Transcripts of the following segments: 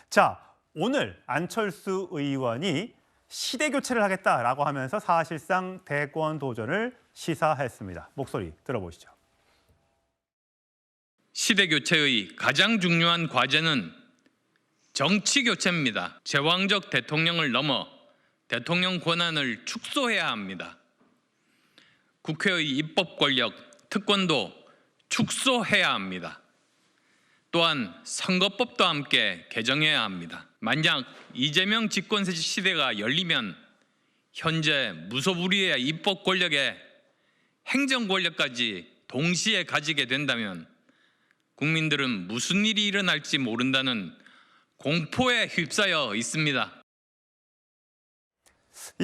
자, 오늘 안철수 의원이 시대 교체를 하겠다라고 하면서 사실상 대권 도전을 시사했습니다. 목소리 들어보시죠. 시대 교체의 가장 중요한 과제는 정치 교체입니다. 제왕적 대통령을 넘어 대통령 권한을 축소해야 합니다. 국회의 입법 권력, 특권도 축소해야 합니다. 또한 선거법도 함께 개정해야 합니다. 만약 이재명 집권 시대가 열리면 현재 무소불위의 입법 권력에 행정 권력까지 동시에 가지게 된다면 국민들은 무슨 일이 일어날지 모른다는 공포에 휩싸여 있습니다.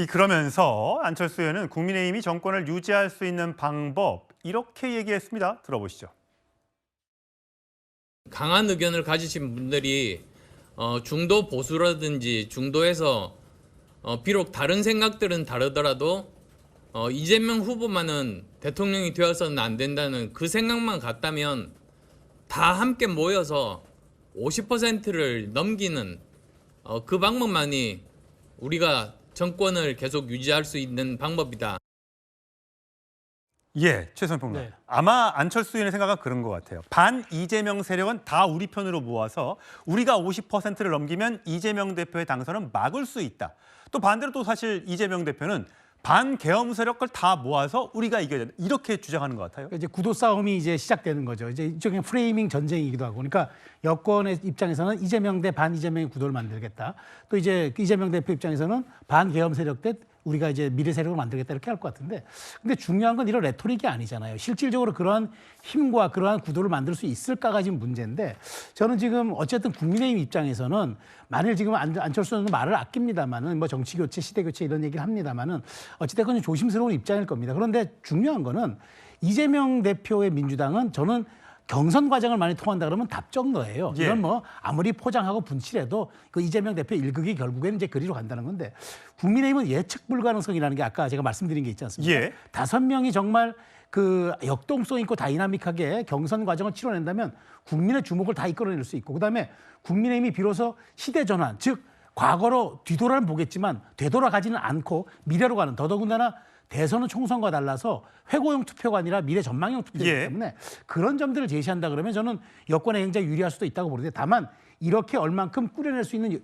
그러면서 안철수 의원은 국민의힘이 정권을 유지할 수 있는 방법 이렇게 얘기했습니다. 들어보시죠. 강한 의견을 가지신 분들이 중도 보수라든지 중도에서 비록 다른 생각들은 다르더라도 이재명 후보만은 대통령이 되어서는 안 된다는 그 생각만 같다면 다 함께 모여서 50%를 넘기는 그 방법만이 우리가 정권을 계속 유지할 수 있는 방법이다. 예, 최선 평론. 네. 아마 안철수 의원의 생각은 그런 것 같아요. 반 이재명 세력은 다 우리 편으로 모아서 우리가 50%를 넘기면 이재명 대표의 당선은 막을 수 있다. 또 반대로 또 사실 이재명 대표는 반 계엄 세력을 다 모아서 우리가 이겨야 된다. 이렇게 주장하는 것 같아요. 이제 구도 싸움이 이제 시작되는 거죠. 이제 일종의 프레이밍 전쟁이기도 하고, 그러니까 여권의 입장에서는 이재명 대 반 이재명의 구도를 만들겠다. 또 이제 이재명 대표 입장에서는 반 계엄 세력 대 우리가 이제 미래 세력을 만들겠다 이렇게 할 것 같은데, 근데 중요한 건 이런 레토릭이 아니잖아요. 실질적으로 그러한 힘과 그러한 구도를 만들 수 있을까가 지금 문제인데, 저는 지금 어쨌든 국민의힘 입장에서는 만일 지금 안철수 의원은 말을 아낍니다만은 뭐 정치 교체, 시대 교체 이런 얘기를 합니다만은 어찌됐건 조심스러운 입장일 겁니다. 그런데 중요한 거는 이재명 대표의 민주당은 저는 경선 과정을 많이 통한다 그러면 답정너예요. 예. 이건 뭐 아무리 포장하고 분칠해도 그 이재명 대표 일극이 결국에는 이제 그리로 간다는 건데, 국민의힘은 예측 불가능성이라는 게 아까 제가 말씀드린 게 있지 않습니까? 예. 5명이 정말 그 역동성 있고 다이나믹하게 경선 과정을 치러낸다면 국민의 주목을 다 이끌어낼 수 있고, 그다음에 국민의힘이 비로소 시대 전환, 즉 과거로 뒤돌아는 보겠지만 되돌아가지는 않고 미래로 가는, 더더군다나 대선은 총선과 달라서 회고형 투표가 아니라 미래 전망형 투표이기 예. 때문에 그런 점들을 제시한다 그러면 저는 여권에 굉장히 유리할 수도 있다고 보는데, 다만 이렇게 얼만큼 꾸려낼 수 있는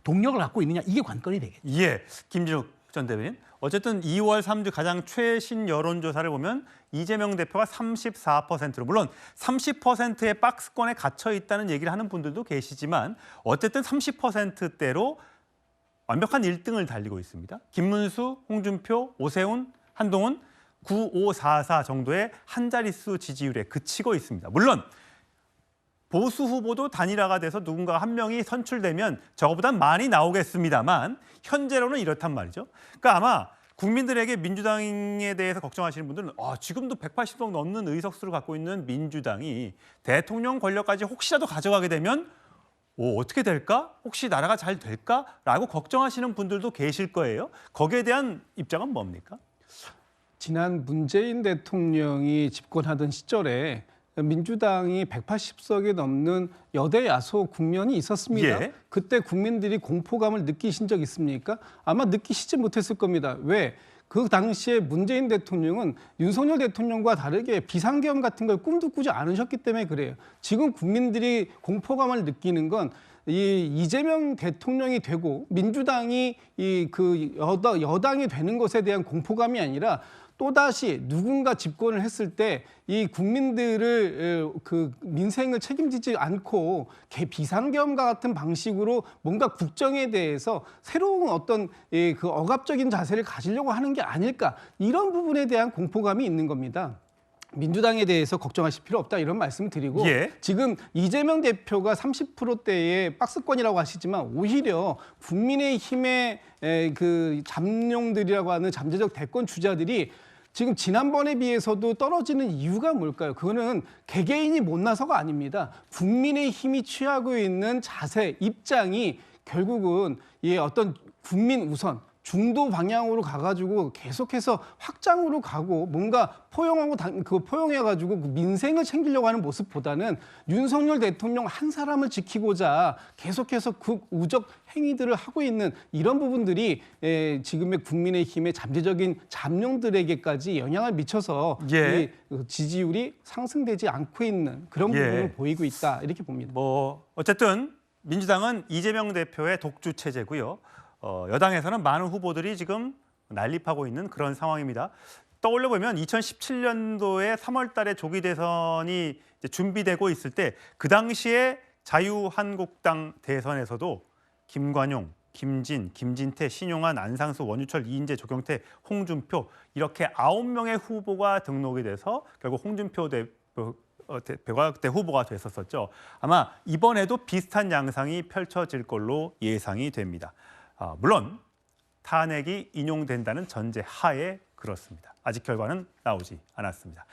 동력을 갖고 있느냐, 이게 관건이 되겠죠. 예, 김진욱 전 대변인. 어쨌든 2월 3주 가장 최신 여론조사를 보면 이재명 대표가 34%로, 물론 30%의 박스권에 갇혀 있다는 얘기를 하는 분들도 계시지만 어쨌든 30%대로 완벽한 1등을 달리고 있습니다. 김문수, 홍준표, 오세훈, 한동훈 9544 정도의 한 자릿수 지지율에 그치고 있습니다. 물론 보수 후보도 단일화가 돼서 누군가 한 명이 선출되면 저거보단 많이 나오겠습니다만 현재로는 이렇단 말이죠. 그러니까 아마 국민들에게 민주당에 대해서 걱정하시는 분들은 지금도 180석 넘는 의석수를 갖고 있는 민주당이 대통령 권력까지 혹시라도 가져가게 되면 어떻게 될까? 혹시 나라가 잘 될까? 라고 걱정하시는 분들도 계실 거예요. 거기에 대한 입장은 뭡니까? 지난 문재인 대통령이 집권하던 시절에 민주당이 180석이 넘는 여대 야소 국면이 있었습니다. 예. 그때 국민들이 공포감을 느끼신 적 있습니까? 아마 느끼시지 못했을 겁니다. 왜? 그 당시에 문재인 대통령은 윤석열 대통령과 다르게 비상계엄 같은 걸 꿈도 꾸지 않으셨기 때문에 그래요. 지금 국민들이 공포감을 느끼는 건 이 이재명 대통령이 되고 민주당이 여당이 되는 것에 대한 공포감이 아니라 또다시 누군가 집권을 했을 때 이 국민들을 그 민생을 책임지지 않고 비상계엄과 같은 방식으로 뭔가 국정에 대해서 새로운 어떤 그 억압적인 자세를 가지려고 하는 게 아닐까, 이런 부분에 대한 공포감이 있는 겁니다. 민주당에 대해서 걱정하실 필요 없다, 이런 말씀을 드리고, 예. 지금 이재명 대표가 30%대의 박스권이라고 하시지만 오히려 국민의힘의 그 잠룡들이라고 하는 잠재적 대권 주자들이 지금 지난번에 비해서도 떨어지는 이유가 뭘까요? 그거는 개개인이 못나서가 아닙니다. 국민의힘이 취하고 있는 자세, 입장이 결국은 어떤 국민 우선, 중도 방향으로 가가지고 계속해서 확장으로 가고 뭔가 포용해가지고 그 민생을 챙기려고 하는 모습보다는 윤석열 대통령 한 사람을 지키고자 계속해서 극우적 행위들을 하고 있는 이런 부분들이 지금의 국민의힘의 잠재적인 잠룡들에게까지 영향을 미쳐서 예. 이 지지율이 상승되지 않고 있는 그런 부분을 보이고 있다 이렇게 봅니다. 뭐 어쨌든 민주당은 이재명 대표의 독주 체제고요. 여당에서는 많은 후보들이 지금 난립하고 있는 그런 상황입니다. 떠올려 보면 2017년도에 3월 달에 조기 대선이 이제 준비되고 있을 때 그 당시에 자유한국당 대선에서도 김관용, 김진, 김진태, 신용환, 안상수, 원유철, 이인재, 조경태, 홍준표 이렇게 9명의 후보가 등록이 돼서 결국 홍준표 대표가 그때 후보가 됐었었죠. 아마 이번에도 비슷한 양상이 펼쳐질 걸로 예상이 됩니다. 물론 탄핵이 인용된다는 전제 하에 그렇습니다. 아직 결과는 나오지 않았습니다.